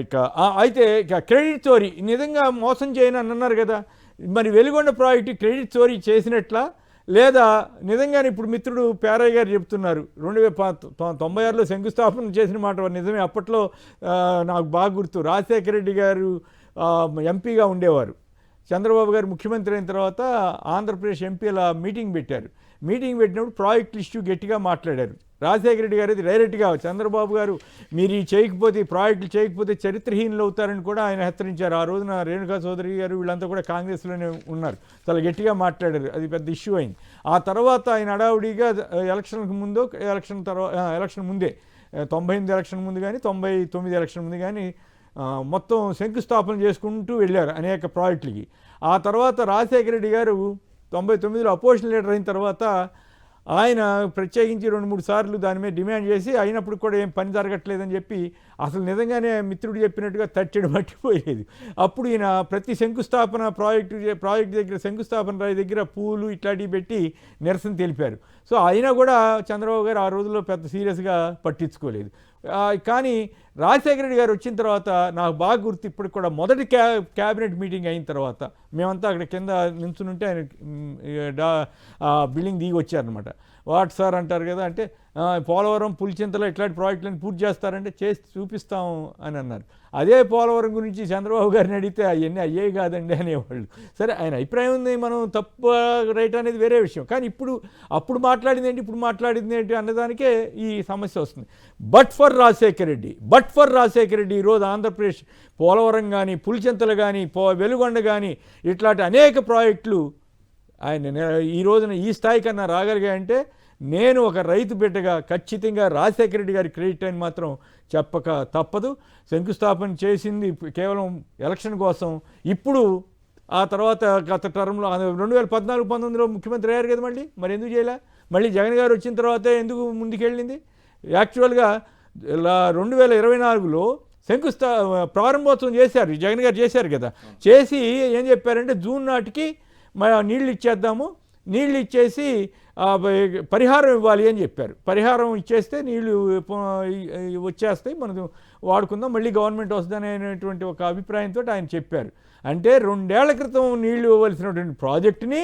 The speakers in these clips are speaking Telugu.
ఇక అయితే ఇక క్రెడిట్ చోరీ నిజంగా మోసం చేయను అని అన్నారు కదా, మరి వెలుగొండ ప్రాజెక్టు క్రెడిట్ చోరీ చేసినట్లా లేదా నిజంగానే ఇప్పుడు మిత్రుడు పేరయ్య గారు చెప్తున్నారు 1996లో శంకుస్థాపన చేసిన మాట నిజమే. అప్పట్లో నాకు బాగా గుర్తు, రాజశేఖర రెడ్డి గారు ఎంపీగా ఉండేవారు, చంద్రబాబు గారు ముఖ్యమంత్రి అయిన తర్వాత ఆంధ్రప్రదేశ్ ఎంపీల మీటింగ్ పెట్టారు. మీటింగ్ పెట్టినప్పుడు ప్రాజెక్ట్ ఇష్యూ గట్టిగా మాట్లాడారు. రాజశేఖర రెడ్డి గారు డైరెక్ట్గా చంద్రబాబు గారు మీరు ఈ చేయకపోతే, ఈ ప్రాజెక్టులు చేయకపోతే చరిత్రహీనులు అవుతారని కూడా ఆయన హెచ్చరించారు. ఆ రోజున రేణుకా చౌదరి గారు వీళ్ళంతా కూడా కాంగ్రెస్లోనే ఉన్నారు, చాలా గట్టిగా మాట్లాడారు, అది పెద్ద ఇష్యూ అయింది. ఆ తర్వాత ఆయన హడావుడిగా ఎలక్షన్కి ముందు ఎలక్షన్ ముందే 98 ఎలక్షన్ ముందు కానీ 99 ఎలక్షన్ ముందు కానీ మొత్తం శంకుస్థాపన చేసుకుంటూ వెళ్ళారు అనేక ప్రాజెక్టులకి. ఆ తర్వాత రాజశేఖర రెడ్డి గారు 99లో అపోజిషన్ లీడర్ అయిన తర్వాత ఆయన ప్రత్యేకించి 2-3 సార్లు దాని మీద డిమాండ్ చేసి అయినప్పుడు కూడా ఏం పని జరగట్లేదని చెప్పి అసలు నిజంగానే మిత్రుడు చెప్పినట్టుగా తట్టెడు మట్టిపోయేది. అప్పుడు ఈయన ప్రతి శంకుస్థాపన ప్రాజెక్టు దగ్గర శంకుస్థాపన రాయి దగ్గర పూలు ఇట్లాంటివి పెట్టి నిరసన తెలిపారు. సో అయినా కూడా చంద్రబాబు గారు ఆ రోజుల్లో పెద్ద సీరియస్గా పట్టించుకోలేదు. కానీ రాజశేఖర రెడ్డి గారు వచ్చిన తర్వాత నాకు బాగా గుర్తు, ఇప్పటికి కూడా మొదటి క్యాబినెట్ మీటింగ్ అయిన తర్వాత మేమంతా అక్కడ కింద నిల్చునుంటే ఆయన బిల్డింగ్ దిగి వచ్చారనమాట. వాట్ సార్ అంటారు కదా, అంటే పోలవరం పులిచింతలో ఇట్లాంటి ప్రాజెక్టులను పూర్తి చేస్తారంటే చేసి చూపిస్తాం అని అన్నారు. అదే పోలవరం గురించి చంద్రబాబు గారిని అడిగితే అవన్నీ అయ్యేవి కాదండి అనేవాళ్ళు. సరే ఆయన అభిప్రాయం ఉంది, మనం తప్పు రైట్ అనేది వేరే విషయం. కానీ అప్పుడు మాట్లాడింది ఏంటి, ఇప్పుడు మాట్లాడింది ఏంటి అన్నదానికే ఈ సమస్య వస్తుంది. బట్ ఫర్ రాజశేఖర రెడ్డి ఈరోజు ఆంధ్రప్రదేశ్ పోలవరం కానీ, పులిచింతలు కానీ, వెలుగొండ కానీ ఇట్లాంటి అనేక ప్రాజెక్టులు ఆయన ఈ రోజున ఈ స్థాయి కన్నా రాగలిగాయంటే నేను ఒక రైతు బిడ్డగా ఖచ్చితంగా రాజశేఖర రెడ్డి గారి క్రెడిట్ అని మాత్రం చెప్పక తప్పదు. శంకుస్థాపన చేసింది కేవలం ఎలక్షన్ కోసం. ఇప్పుడు ఆ తర్వాత గత టర్మ్లో 2014-19లో ముఖ్యమంత్రి అయ్యారు కదా, మరి ఎందుకు చేయలే? మళ్ళీ జగన్ గారు వచ్చిన తర్వాతే ఎందుకు ముందుకెళ్ళింది? యాక్చువల్గా 2024లో ప్రారంభోత్సవం చేశారు, జగన్ గారు చేశారు కదా. చేసి ఏం చెప్పారంటే జూన్ నాటికి నీళ్ళు ఇచ్చేద్దాము, నీళ్ళు ఇచ్చేసి పరిహారం ఇవ్వాలి అని చెప్పారు. పరిహారం ఇచ్చేస్తే నీళ్ళు వచ్చేస్తాయి, మనం వాడుకుందాం, మళ్ళీ గవర్నమెంట్ వస్తుందని అనేటువంటి ఒక అభిప్రాయంతో ఆయన చెప్పారు. అంటే 2 ఏళ్ల క్రితం నీళ్లు ఇవ్వవలసినటువంటి ప్రాజెక్టుని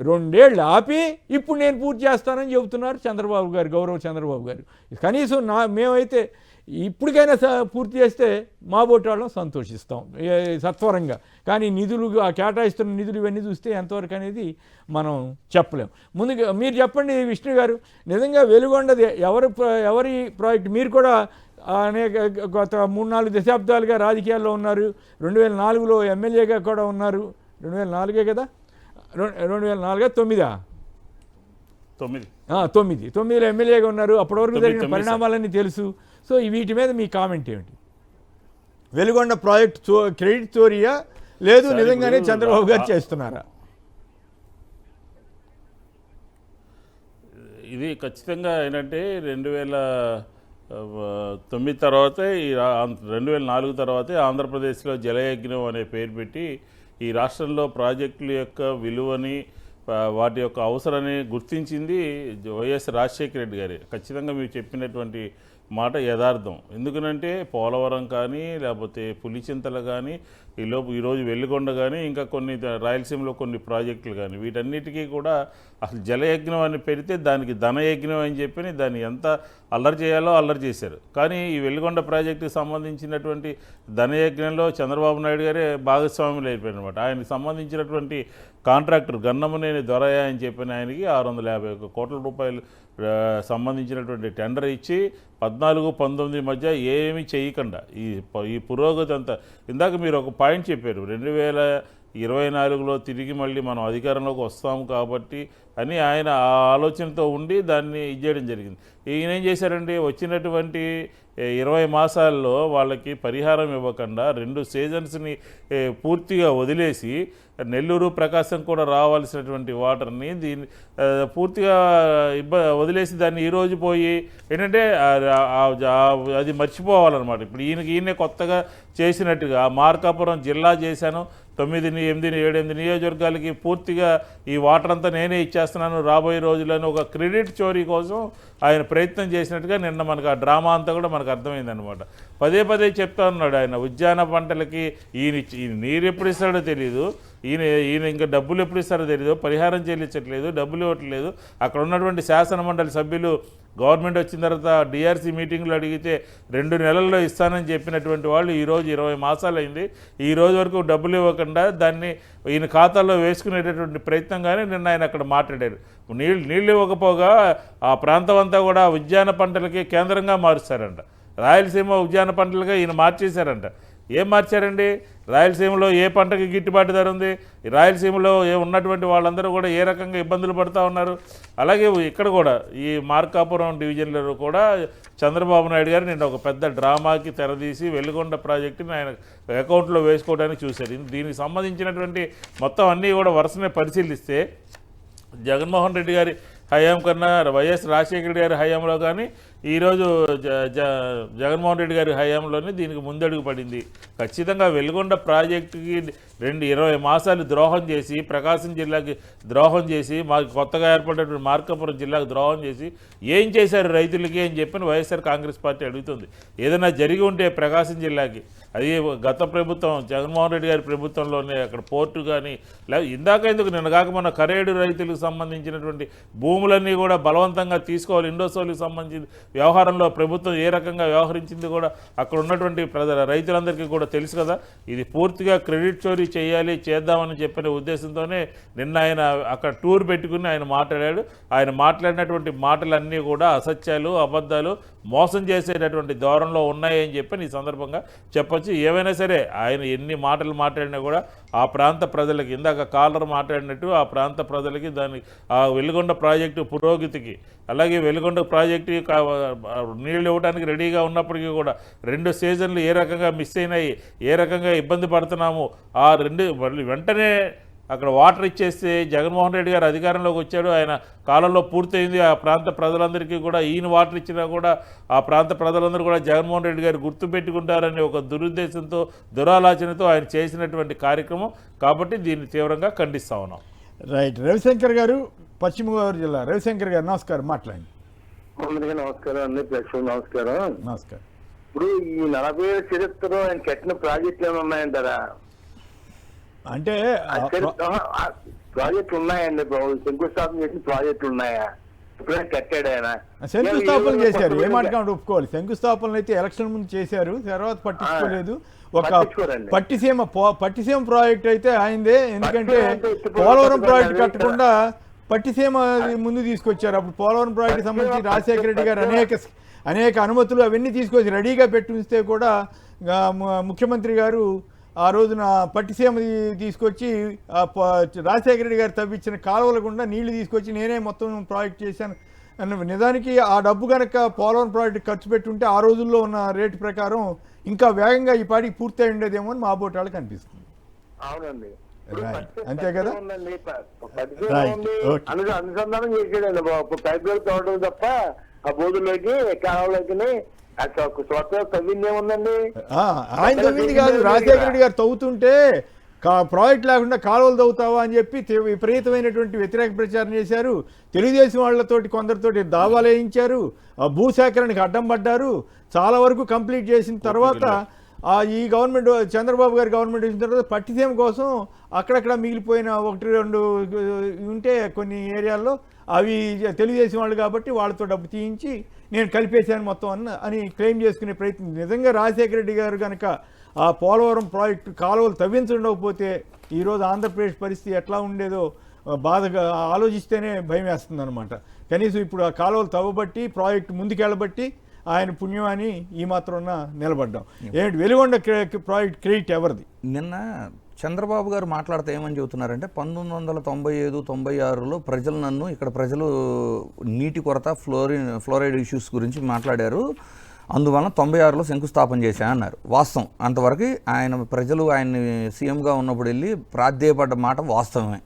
2 ఏళ్ళు ఆపి ఇప్పుడు నేను పూర్తి చేస్తానని చెబుతున్నారు చంద్రబాబు గారు, గౌరవ చంద్రబాబు గారు. కనీసం మేమైతే ఇప్పటికైనా పూర్తి చేస్తే మా బోటి వాళ్ళం సంతోషిస్తాం సత్వరంగా. కానీ నిధులు కేటాయిస్తున్న నిధులు ఇవన్నీ చూస్తే ఎంతవరకు అనేది మనం చెప్పలేం. ముందుగా మీరు చెప్పండి విష్ణు గారు, నిజంగా వెలుగొండది ఎవరి ప్రాజెక్ట్? మీరు కూడా అనేక గత 3-4 దశాబ్దాలుగా రాజకీయాల్లో ఉన్నారు, 2004లో ఎమ్మెల్యేగా కూడా ఉన్నారు. 2004 కదా, 2004 9లో ఎమ్మెల్యేగా ఉన్నారు. అప్పటి వరకు జరిగిన పరిణామాలన్నీ తెలుసు. సో వీటి మీద మీ కామెంట్ ఏమిటి? వెలుగొండ ప్రాజెక్ట్ క్రెడిట్ చోరీయా లేదు నిజంగానే చంద్రబాబు గారు చేస్తున్నారా? ఇది ఖచ్చితంగా ఏంటంటే 2009 తర్వాతే 2004 తర్వాతే ఆంధ్రప్రదేశ్లో జలయజ్ఞం అనే పేరు పెట్టి ఈ రాష్ట్రంలో ప్రాజెక్టుల యొక్క విలువని, వాటి యొక్క అవసరాన్ని గుర్తించింది వైఎస్ రాజశేఖర రెడ్డి గారి. ఖచ్చితంగా మీరు చెప్పినటువంటి మాట యథార్థం. ఎందుకనంటే పోలవరం కానీ, లేకపోతే పులిచింతలు కానీ, ఈరోజు వెలుగొండ కానీ, ఇంకా కొన్ని రాయలసీమలో కొన్ని ప్రాజెక్టులు కానీ, వీటన్నిటికీ కూడా అసలు జలయజ్ఞం అని పెడితే దానికి ధనయజ్ఞం అని చెప్పి దాన్ని ఎంత అల్లరి చేయాలో అల్లరి చేశారు. కానీ ఈ వెలుగొండ ప్రాజెక్టుకి సంబంధించినటువంటి ధనయజ్ఞంలో చంద్రబాబు నాయుడు గారే భాగస్వాములు అయిపోయారు అనమాట. ఆయనకు సంబంధించినటువంటి కాంట్రాక్టర్ గన్నమనేని దొరయ్య అని చెప్పిన ఆయనకి 651 కోట్ల రూపాయలు సంబంధించినటువంటి టెండర్ ఇచ్చి 14-19 మధ్య ఏమీ చేయకుండా ఈ పురోగతి అంతా, ఇందాక మీరు ఒక పాయింట్ చెప్పారు, 2024లో తిరిగి మళ్ళీ మనం అధికారంలోకి వస్తాము కాబట్టి అని ఆయన ఆ ఆలోచనతో ఉండి దాన్ని ఇచ్చేయడం జరిగింది. ఈయన ఏం చేశారండి, వచ్చినటువంటి 20 మాసాల్లో వాళ్ళకి పరిహారం ఇవ్వకుండా 2 సీజన్స్ని పూర్తిగా వదిలేసి నెల్లూరు ప్రకాశం కూడా రావాల్సినటువంటి వాటర్ని దీన్ని పూర్తిగా వదిలేసి దాన్ని ఈరోజు పోయి ఏంటంటే అది మర్చిపోవాలన్నమాట. ఇప్పుడు ఈయనే కొత్తగా చేసినట్టుగా మార్కాపురం జిల్లా చేశాను, 9, 8, 7 నియోజకవర్గాలకి పూర్తిగా ఈ వాటర్ అంతా నేనే ఇచ్చేస్తున్నాను రాబోయే రోజులను ఒక క్రెడిట్ చోరీ కోసం ఆయన ప్రయత్నం చేసినట్టుగా నిన్న మనకు ఆ డ్రామా అంతా కూడా మనకు అర్థమైందనమాట. పదే పదే చెప్తా ఉన్నాడు ఆయన ఉద్యాన పంటలకి ఈయన నీరు ఎప్పుడు ఇస్తాడో తెలియదు, ఈయన ఇంకా డబ్బులు ఎప్పుడు ఇస్తారో తెలియదు, పరిహారం చెల్లించట్లేదు, డబ్బులు ఇవ్వట్లేదు. అక్కడ ఉన్నటువంటి శాసనమండలి సభ్యులు గవర్నమెంట్ వచ్చిన తర్వాత డిఆర్సీ మీటింగ్లో అడిగితే 2 నెలల్లో ఇస్తానని చెప్పినటువంటి వాళ్ళు ఈరోజు 20 మాసాలు అయింది, ఈ రోజు వరకు డబ్బులు ఇవ్వకుండా దాన్ని ఈయన ఖాతాలో వేసుకునేటటువంటి ప్రయత్నం కానీ నిన్న ఆయన అక్కడ మాట్లాడారు. నీళ్ళు ఇవ్వకపోగా ఆ ప్రాంతం అంతా కూడా ఉద్యాన పంటలకి కేంద్రంగా మారుస్తారంట. రాయలసీమ ఉద్యాన పంటలుగా ఈయన మార్చేశారంట. ఏం మార్చారండి? రాయలసీమలో ఏ పంటకి గిట్టుబాటు ధర ఉంది? రాయలసీమలో ఉన్నటువంటి వాళ్ళందరూ కూడా ఏ రకంగా ఇబ్బందులు పడుతూ ఉన్నారు? అలాగే ఇక్కడ కూడా ఈ మార్కాపురం డివిజన్లో కూడా చంద్రబాబు నాయుడు గారు నిన్న ఒక పెద్ద డ్రామాకి తెరదీసి వెలుగొండ ప్రాజెక్టుని ఆయన అకౌంట్లో వేసుకోవడానికి చూశారు. దీనికి సంబంధించినటువంటి మొత్తం అన్నీ కూడా వరుసనే పరిశీలిస్తే జగన్మోహన్ రెడ్డి గారి హయాం కన్నా వైఎస్ రాజశేఖర రెడ్డి గారి హయాంలో కానీ ఈరోజు జగన్మోహన్ రెడ్డి గారి హయాంలోనే దీనికి ముందడుగు పడింది. ఖచ్చితంగా వెలుగొండ ప్రాజెక్టుకి 20 మాసాలు ద్రోహం చేసి, ప్రకాశం జిల్లాకి ద్రోహం చేసి, మాకు కొత్తగా ఏర్పడినటువంటి మార్కాపురం జిల్లాకు ద్రోహం చేసి ఏం చేశారు రైతులకి అని చెప్పి వైఎస్ఆర్ కాంగ్రెస్ పార్టీ అడుగుతుంది. ఏదైనా జరిగి ఉంటే ప్రకాశం జిల్లాకి, అది గత ప్రభుత్వం జగన్మోహన్ రెడ్డి గారి ప్రభుత్వంలోనే అక్కడ పోర్టు కానీ లేదా ఇందాక ఎందుకు నిన్న కాక మన కరేడు రైతులకు సంబంధించినటువంటి భూములన్నీ కూడా బలవంతంగా తీసుకోవాలి. ఇండోసోల్కి సంబంధించిన వ్యవహారంలో ప్రభుత్వం ఏ రకంగా వ్యవహరించింది కూడా అక్కడ ఉన్నటువంటి రైతులందరికీ కూడా తెలుసు కదా. ఇది పూర్తిగా క్రెడిట్ చోరీ చేద్దామని చెప్పిన ఉద్దేశంతోనే నిన్న ఆయన అక్కడ టూర్ పెట్టుకుని ఆయన మాట్లాడాడు. ఆయన మాట్లాడినటువంటి మాటలన్నీ కూడా అసత్యాలు, అబద్ధాలు, మోసం చేసేటటువంటి ధోరణిలో ఉన్నాయని చెప్పి ఈ సందర్భంగా చెప్పొచ్చు. ఏవైనా సరే ఆయన ఎన్ని మాటలు మాట్లాడినా కూడా ఆ ప్రాంత ప్రజలకి, ఇందాక కాలర్ మాట్లాడినట్టు ఆ ప్రాంత ప్రజలకి, దానికి ఆ వెలుగొండ ప్రాజెక్టు పురోగతికి, అలాగే వెలుగొండ ప్రాజెక్టు నీళ్ళు ఇవ్వడానికి రెడీగా ఉన్నప్పటికీ కూడా 2 సీజన్లు ఏ రకంగా మిస్ అయినాయి, ఏ రకంగా ఇబ్బంది పడుతున్నాము, ఆ 2 మళ్ళీ వెంటనే అక్కడ వాటర్ ఇచ్చేస్తే జగన్మోహన్ రెడ్డి గారు అధికారంలోకి వచ్చాడు, ఆయన కాలంలో పూర్తయింది. ఆ ప్రాంత ప్రజలందరికీ కూడా ఈయన వాటర్ ఇచ్చినా కూడా ఆ ప్రాంత ప్రజలందరూ కూడా జగన్మోహన్ రెడ్డి గారు గుర్తుపెట్టుకుంటారనే ఒక దురుద్దేశంతో, దురాలోచనతో ఆయన చేసినటువంటి కార్యక్రమం. కాబట్టి దీన్ని తీవ్రంగా ఖండిస్తా ఉన్నాం. రైట్. రవిశంకర్ గారు, పశ్చిమ గోదావరి జిల్లా. రవిశంకర్ గారు నమస్కారం, మాట్లాడండి. నమస్కారం అండి. ప్రేక్షకులు నమస్కారం. నమస్కారం. ఇప్పుడు ఈ 40 ఏళ్ళ చరిత్రలో ఆయన కట్టిన ప్రాజెక్టులు ఏమైనా ఉన్నాయంటారా? అంటే ప్రాజెక్టులు ఉన్నాయండి, శంకుస్థాపన చేసిన ప్రాజెక్టులు ఉన్నాయా? ఎప్పుడైనా కట్టాడు ఆయన? శంకుస్థాపన చేశారు, ఏమాటకాంటే ఒప్పుకోవాలి. శంకుస్థాపనలు అయితే ఎలక్షన్ ముందు చేశారు, తర్వాత పట్టించుకోలేదు. ఒక పట్టిసీమ ప్రాజెక్ట్ అయితే ఆయనదే. ఎందుకంటే పోలవరం ప్రాజెక్ట్ కట్టకుండా పట్టిసీమ ముందు తీసుకొచ్చారు. అప్పుడు పోలవరం ప్రాజెక్ట్ సంబంధించి రాజశేఖర రెడ్డి గారు అనేక అనుమతులు అవన్నీ తీసుకొచ్చి రెడీగా పెట్టి ఉంచితే కూడా ముఖ్యమంత్రి గారు ఆ రోజున పట్టిసీమ తీసుకొచ్చి రాజశేఖర రెడ్డి గారు తవ్వించిన కాలువల గుండా నీళ్లు తీసుకొచ్చి నేనే మొత్తం ప్రాజెక్ట్ చేశాను అన్న. నిజానికి ఆ డబ్బు కనుక పోలవరం ప్రాజెక్ట్ ఖర్చు పెట్టుంటే ఆ రోజుల్లో ఉన్న రేటు ప్రకారం ఇంకా వేగంగా ఈ పాటికి పూర్తి అయి ఉండేదేమో అని మా బోటి వాళ్ళకి అనిపిస్తుంది. అవునండి, అంతే కదా. అనుసంధానం చేసాడండి, పైపులు తోడడం తప్ప ఆ బోధుల్లోకి కాలంలోకి తవ్విందేముందండి. ఆయన తవ్వింది కాదు, రాజశేఖర రెడ్డి గారు తవ్వుతుంటే ప్రాజెక్ట్ లేకుండా కాలువలు తవ్వుతావా అని చెప్పి విపరీతమైనటువంటి వ్యతిరేక ప్రచారం చేశారు. తెలుగుదేశం వాళ్ళతోటి కొందరితోటి దావాలు వేయించారు, భూసేకరణకి అడ్డం పడ్డారు. చాలా వరకు కంప్లీట్ చేసిన తర్వాత ఈ గవర్నమెంట్, చంద్రబాబు గారి గవర్నమెంట్ వచ్చిన తర్వాత పట్టిసీమ కోసం అక్కడక్కడ మిగిలిపోయిన 1-2 ఉంటే కొన్ని ఏరియాల్లో అవి తెలుగుదేశం వాళ్ళు కాబట్టి వాళ్ళతో డబ్బు తీయించి నేను కలిపేశాను మొత్తం అని క్లెయిమ్ చేసుకునే ప్రయత్నం. నిజంగా రాజశేఖర రెడ్డి గారు కనుక ఆ పోలవరం ప్రాజెక్టు కాలువలు తవ్వించకపోతే ఈరోజు ఆంధ్రప్రదేశ్ పరిస్థితి ఎట్లా ఉండేదో బాధగా ఆలోచిస్తేనే భయం వేస్తుంది అనమాట. కనీసం ఇప్పుడు ఆ కాలువలు తవ్వబట్టి ప్రాజెక్టు ముందుకెళ్ళబట్టి ఆయన పుణ్యం అని ఈ మాత్రం నిలబడ్డాం. ఏంటి వెలుగొండ ప్రాజెక్ట్ క్రెడిట్ ఎవరిది? నిన్న చంద్రబాబు గారు మాట్లాడితే ఏమని చెబుతున్నారంటే 1995-96లో ఇక్కడ ప్రజలు నీటి కొరత, ఫ్లోరైడ్ ఇష్యూస్ గురించి మాట్లాడారు, అందువలన 96లో శంకుస్థాపన చేశాయన్నారు. వాస్తవం, అంతవరకు ప్రజలు ఆయన్ని సీఎంగా ఉన్నప్పుడు వెళ్ళి ప్రాధేయపడ్డ మాట వాస్తవమే.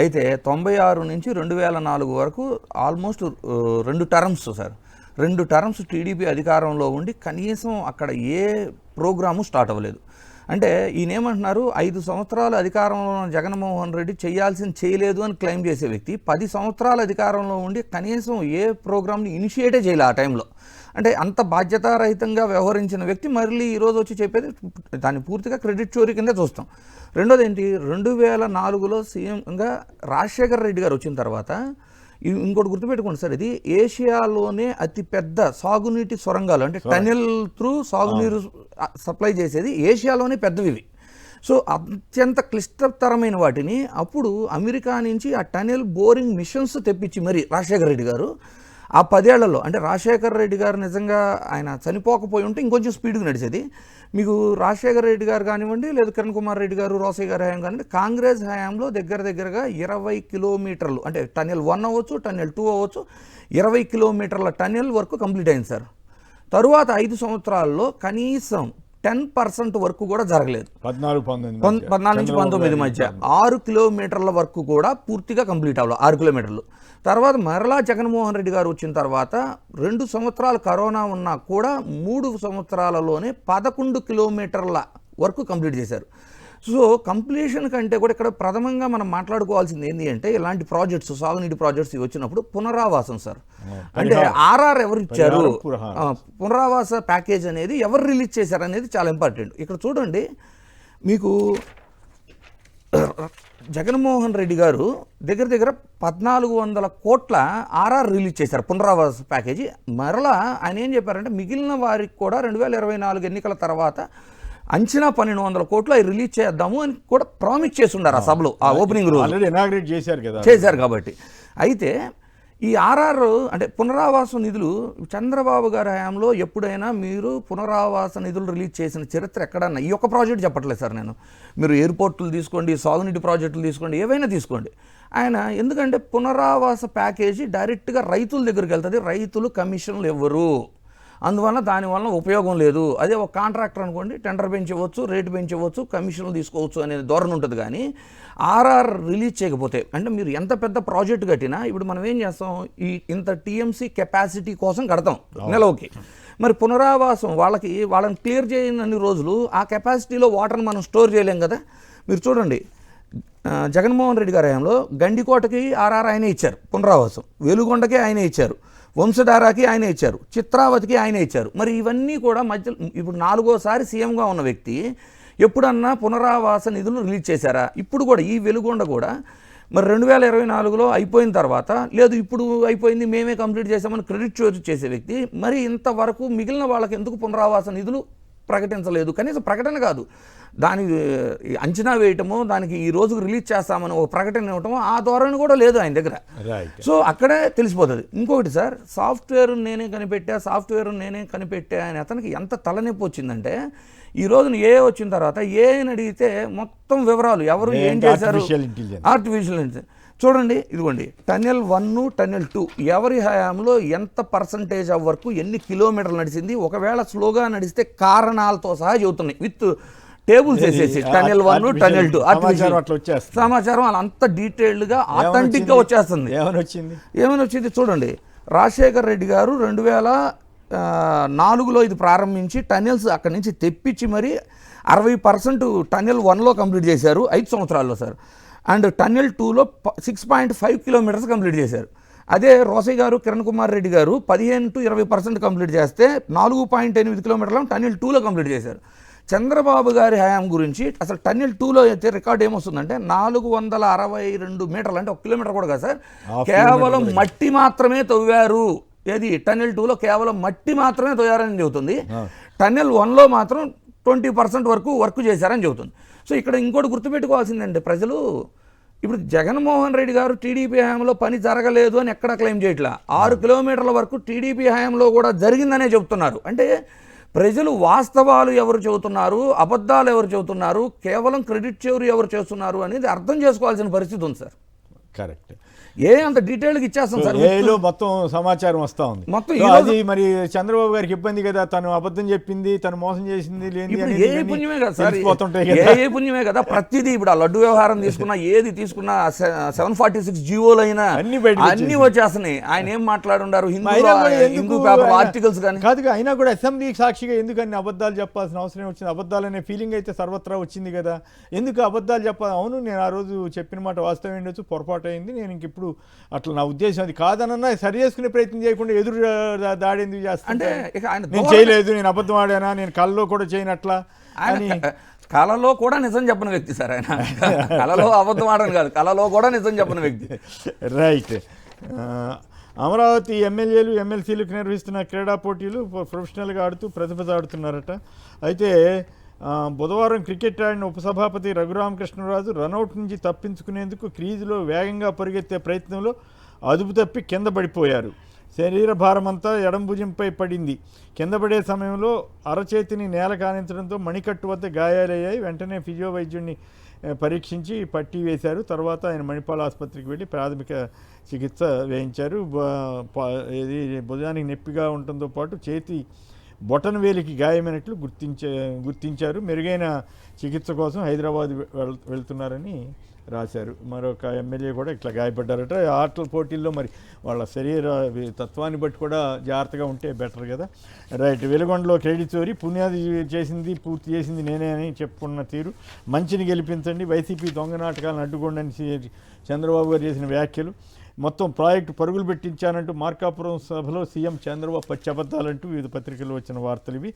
అయితే 96 నుంచి 2004 వరకు almost 2 terms sir, 2 terms TDP అధికారంలో ఉండి కనీసం అక్కడ ఏ ప్రోగ్రాము స్టార్ట్ అవ్వలేదు. అంటే ఈయనేమంటున్నారు 5 సంవత్సరాలు అధికారంలో ఉన్న జగన్మోహన్ రెడ్డి చేయాల్సింది చేయలేదు అని క్లెయిమ్ చేసే వ్యక్తి 10 సంవత్సరాలు అధికారంలో ఉండి కనీసం ఏ ప్రోగ్రామ్ని ఇనిషియేటే చేయలే ఆ టైంలో. అంటే అంత బాధ్యతారహితంగా వ్యవహరించిన వ్యక్తి మళ్ళీ ఈరోజు వచ్చి చెప్పేది దాన్ని పూర్తిగా క్రెడిట్ చోరీ కిందే చూస్తాం. రెండోది ఏంటి, 2004లో సీఎంగా రాజశేఖర రెడ్డి గారు వచ్చిన తర్వాత ఇంకోటి గుర్తుపెట్టుకోండి సార్, ఇది ఏషియాలోనే అతిపెద్ద సాగునీటి సొరంగాలు అంటే టనెల్ త్రూ సాగునీరు సప్లై చేసేది ఏషియాలోనే పెద్దవి ఇవి. సో అత్యంత క్లిష్టతరమైన వాటిని అప్పుడు అమెరికా నుంచి ఆ టనెల్ బోరింగ్ మిషన్స్ తెప్పించి మరి రాజశేఖర రెడ్డి గారు ఆ 10 ఏళ్లలో, అంటే రాజశేఖర రెడ్డి గారు నిజంగా ఆయన చనిపోకపోయి ఉంటే ఇంకొంచెం స్పీడ్గా నడిచేది. మీకు రాజశేఖర రెడ్డి గారు కానివ్వండి, లేదా కిరణ్ కుమార్ రెడ్డి గారు, రోసయ్య గారి హయాం కానివ్వండి, కాంగ్రెస్ హయాంలో దగ్గరగా 20 కిలోమీటర్లు అంటే టనెల్ 1 అవ్వచ్చు, టనెల్ 2 అవ్వచ్చు, 20 కిలోమీటర్ల టనెల్ వరకు కంప్లీట్ అయింది సార్. తరువాత 5 సంవత్సరాల్లో కనీసం 10% వరకు కూడా జరగలేదు. 14 నుంచి 19 మధ్య 6 కిలోమీటర్ల వరకు కూడా పూర్తిగా కంప్లీట్ అవ్వాలి, 6 కిలోమీటర్లు. తర్వాత మరలా జగన్మోహన్ రెడ్డి గారు వచ్చిన తర్వాత 2 సంవత్సరాలు కరోనా ఉన్నా కూడా 3 సంవత్సరాలలోనే 11 కిలోమీటర్ల వరకు కంప్లీట్ చేశారు. సో కంప్లీషన్ కంటే కూడా ఇక్కడ ప్రథమంగా మనం మాట్లాడుకోవాల్సింది ఏంటి అంటే, ఇలాంటి ప్రాజెక్ట్స్ సాగునీటి ప్రాజెక్ట్స్ వచ్చినప్పుడు పునరావాసం సార్. అంటే ఆర్ఆర్ ఎవరు ఇచ్చారు, పునరావాస ప్యాకేజ్ అనేది ఎవరు రిలీజ్ చేశారు అనేది చాలా ఇంపార్టెంట్. ఇక్కడ చూడండి, మీకు జగన్మోహన్ రెడ్డి గారు దగ్గర 1400 కోట్ల ఆర్ఆర్ రిలీజ్ చేశారు పునరావాస ప్యాకేజీ. మరలా ఆయన ఏం చెప్పారంటే, మిగిలిన వారికి కూడా 2024 ఎన్నికల తర్వాత అంచనా 1200 కోట్లు అవి రిలీజ్ చేద్దాము అని కూడా ప్రామిస్ చేసి ఉన్నారు ఆ సభలో, ఆ ఓపెనింగ్ రోజు ఇనాగ్రేట్ చేశారు కదా, చేశారు. కాబట్టి అయితే ఈ ఆర్ఆర్ అంటే పునరావాస నిధులు చంద్రబాబు గారి హయాంలో ఎప్పుడైనా మీరు పునరావాస నిధులు రిలీజ్ చేసిన చరిత్ర ఎక్కడన్నా, ఈ ఒక్క ప్రాజెక్ట్ చెప్పట్లేదు సార్ నేను, మీరు ఎయిర్పోర్టులు తీసుకోండి, సాగునీటి ప్రాజెక్టులు తీసుకోండి, ఏవైనా తీసుకోండి, ఆయన ఎందుకంటే పునరావాస ప్యాకేజీ డైరెక్ట్గా రైతుల దగ్గరికి వెళ్తుంది, రైతులు కమిషన్లు ఇవ్వరు, అందువల్ల దానివల్ల ఉపయోగం లేదు. అదే ఒక కాంట్రాక్టర్ అనుకోండి, టెండర్ పెంచవచ్చు, రేటు పెంచవచ్చు, కమిషన్లు తీసుకోవచ్చు అనే ధోరణి ఉంటుంది. కానీ ఆర్ఆర్ రిలీజ్ చేయకపోతే, అంటే మీరు ఎంత పెద్ద ప్రాజెక్ట్ కట్టినా, ఇప్పుడు మనం ఏం చేస్తాం, ఇంత టీఎంసీ కెపాసిటీ కోసం కడతాం నెలవుకి, మరి పునరావాసం వాళ్ళని క్లియర్ చేయని రోజులు ఆ కెపాసిటీలో వాటర్ని మనం స్టోర్ చేయలేం కదా. మీరు చూడండి, జగన్మోహన్ రెడ్డి గారి హయాంలో గండికోటకి ఆర్ఆర్ ఆయనే ఇచ్చారు పునరావాసం, వెలుగొండకి ఆయనే ఇచ్చారు, వంశధారాకి ఆయనే ఇచ్చారు, చిత్రావతికి ఆయనే ఇచ్చారు. మరి ఇవన్నీ కూడా మధ్య ఇప్పుడు 4వసారి సీఎంగా ఉన్న వ్యక్తి ఎప్పుడన్నా పునరావాస నిధులు రిలీజ్ చేశారా? ఇప్పుడు కూడా ఈ వెలుగొండ కూడా మరి 2024లో అయిపోయిన తర్వాత, లేదు ఇప్పుడు అయిపోయింది మేమే కంప్లీట్ చేసామని క్రెడిట్ చోరీ చేసే వ్యక్తి మరి ఇంతవరకు మిగిలిన వాళ్ళకి ఎందుకు పునరావాస నిధులు ప్రకటించలేదు? కనీసం ప్రకటన కాదు, దానికి అంచనా వేయటము, దానికి ఈ రోజుకు రిలీజ్ చేస్తామని ఒక ప్రకటన ఇవ్వటము, ఆ ధోరణి కూడా లేదు ఆయన దగ్గర. సో అక్కడే తెలిసిపోతుంది. ఇంకొకటి సార్, సాఫ్ట్వేర్ నేనే కనిపెట్టా అని అతనికి ఎంత తలనొప్పి వచ్చిందంటే, ఈ రోజున ఏ వచ్చిన తర్వాత ఏని అడిగితే మొత్తం వివరాలు ఎవరు ఏం చేశారు, ఆర్టిఫిషియల్ ఇంటెలిజెన్స్. చూడండి, ఇదిగోండి టనెల్ 1, టనెల్ 2 ఎవరి హయాంలో ఎంత పర్సంటేజ్ ఆఫ్ వరకు ఎన్ని కిలోమీటర్లు నడిచింది, ఒకవేళ స్లోగా నడిస్తే కారణాలతో సహా చెబుతున్నాయి, విత్ టేబుల్స్ వేసేసి టనెల్ 1, టనెల్ 2 సమాచారం అలా అంత డీటెయిల్డ్గా ఆథెంటిక్గా వచ్చేస్తుంది. ఏమని వచ్చింది చూడండి, రాజశేఖర్ రెడ్డి గారు 2004లో ఇది ప్రారంభించి టనెల్స్ అక్కడి నుంచి తెప్పించి మరి 60% టనెల్ 1లో కంప్లీట్ చేశారు 5 సంవత్సరాల్లో సార్. అండ్ టనెల్ 2లో 6.5 కిలోమీటర్స్ కంప్లీట్ చేశారు. అదే రోసయ్య గారు, కిరణ్ కుమార్ రెడ్డి గారు 15 to 20% కంప్లీట్ చేస్తే 4.8 కిలోమీటర్లను టనెల్ 2లో కంప్లీట్ చేశారు. చంద్రబాబు గారి హయాం గురించి అసలు టనెల్ 2లో అయితే రికార్డ్ ఏమొస్తుందంటే 462 మీటర్లు, అంటే 1 కిలోమీటర్ కూడా కాదు సార్, కేవలం మట్టి మాత్రమే తవ్వారు. ఏది టనెల్ 2లో కేవలం మట్టి మాత్రమే తవ్వారని చెబుతుంది. టనెల్ 1లో మాత్రం 20% వరకు వర్క్ చేశారని చెబుతుంది. సో ఇక్కడ ఇంకోటి గుర్తుపెట్టుకోవాల్సిందంటే ప్రజలు, ఇప్పుడు జగన్మోహన్ రెడ్డి గారు టీడీపీ హయాంలో పని జరగలేదు అని ఎక్కడా క్లెయిమ్ చేయట్లా, 6 కిలోమీటర్ల వరకు టీడీపీ హయాంలో కూడా జరిగిందనే చెబుతున్నారు. అంటే ప్రజలు వాస్తవాలు ఎవరు చెబుతున్నారు, అబద్ధాలు ఎవరు చెబుతున్నారు, కేవలం క్రెడిట్ చోరీ ఎవరు చేస్తున్నారు అనేది అర్థం చేసుకోవాల్సిన పరిస్థితి ఉంది సార్. కరెక్ట్. అంత డీటెయిల్గా ఇచ్చేస్తాం సార్. ఏలో మొత్తం సమాచారం వస్తా ఉంది. మొత్తం సో ఈ రోజు- అది మరి చంద్రబాబు గారికి ఇబ్బంది కదా, తను అబద్ధం చెప్పింది, తను మోసం చేసింది లేని ఇప్పుడు అనేది ఏ ఇవన్నీ పుణ్యమే కదా సార్, తెలిసిపోతుంటాయి కదా. ఏ పుణ్యమే కదా ప్రతిదీ. ఇప్పుడు ఆ లడ్డు వ్యవహారం తీసుకున్నా, ఏది తీసుకున్నా 746 జీవోలు అయినా అన్ని బయటకు అన్ని వచ్చేస్తున్నాయి. ఆయన ఏం మాట్లాడుండారు అయినా కూడా హిందూ ఎందుకు పేపర్ ఆయన- ఆర్టికల్స్ కానీ. కాదు అయినా కూడా అసెంబ్లీ సాక్షిగా ఎందుకు అన్ని అబద్ధాలు చెప్పాల్సిన అవసరం వచ్చింది? అబద్ధాలనే ఫీలింగ్ అయితే సర్వత్రా వచ్చింది కదా, ఎందుకు అబద్ధాలు చెప్పాలి? అవును, నేను ఆ రోజు చెప్పిన మాట వాస్తవం ఉండొచ్చు, పొరపాటు అయింది, నేను ఇంక ఇప్పుడు అట్లా నా ఉద్దేశం అది కాదనన్నా సరి చేసుకునే ప్రయత్నం చేయకుండా ఎదురు దాడి ఎందుకు చేస్తాను? అంటే ఇక ఆయన నేను చేయలేదు, నేను అబద్ధం ఆడానా, నేను కళ్ళలో కూడా చేయనట్లా అని. ఆయన కళలో కూడా నిజం చెప్పని వ్యక్తి సార్ ఆయన. కళలో అబద్ధం ఆడని కాదు, కళలో కూడా నిజం చెప్పని వ్యక్తి. రైట్. అమరావతి ఎమ్మెల్యేలు ఎమ్మెల్సీలకు నిర్వహిస్తున్న క్రీడా పోటీలు ప్రొఫెషనల్గా ఆడుతూ ప్రతిభ చాటుతున్నారట. అయితే బుధవారం క్రికెట్ ఆడిన ఉపసభాపతి రఘురామకృష్ణరాజు రనౌట్ నుంచి తప్పించుకునేందుకు క్రీజులో వేగంగా పరిగెత్తే ప్రయత్నంలో అదుపు తప్పి కింద పడిపోయారు. శరీర భారమంతా ఎడం భుజంపై పడింది. కింద పడే సమయంలో అరచేతిని నేల కానించడంతో మణికట్టు వద్ద గాయాలయ్యాయి. వెంటనే ఫిజియో వైద్యుడిని పరీక్షించి పట్టీ వేశారు. తర్వాత ఆయన మణిపాల్ ఆసుపత్రికి వెళ్ళి ప్రాథమిక చికిత్స వేయించారు. ఇది భుజానికి నొప్పిగా ఉండటంతో పాటు చేతి బొటన వేలికి గాయమైనట్లు గుర్తించారు. మెరుగైన చికిత్స కోసం హైదరాబాద్ వెళ్తున్నారని రాశారు. మరొక ఎమ్మెల్యే కూడా ఇట్లా గాయపడ్డారట. ఆటల పోటీల్లో మరి వాళ్ళ శరీర తత్వాన్ని బట్టి కూడా జాగ్రత్తగా ఉంటే బెటర్ కదా. రైట్. వెలుగొండలో క్రెడిట్ చోరీ, పుణ్యాది చేసింది పూర్తి చేసింది నేనే అని చెప్పుకున్న తీరు, మంచిని గెలిపించండి, వైసీపీ దొంగ నాటకాలను అడ్డుకోండి చంద్రబాబు గారు చేసిన వ్యాఖ్యలు, మొత్తం ప్రాజెక్టు పరుగులు పెట్టించానంటూ మార్కాపురం సభలో సీఎం చంద్రబాబు పచ్చి అబద్ధాలంటూ వివిధ పత్రికల్లో వచ్చిన వార్తలు ఇవి.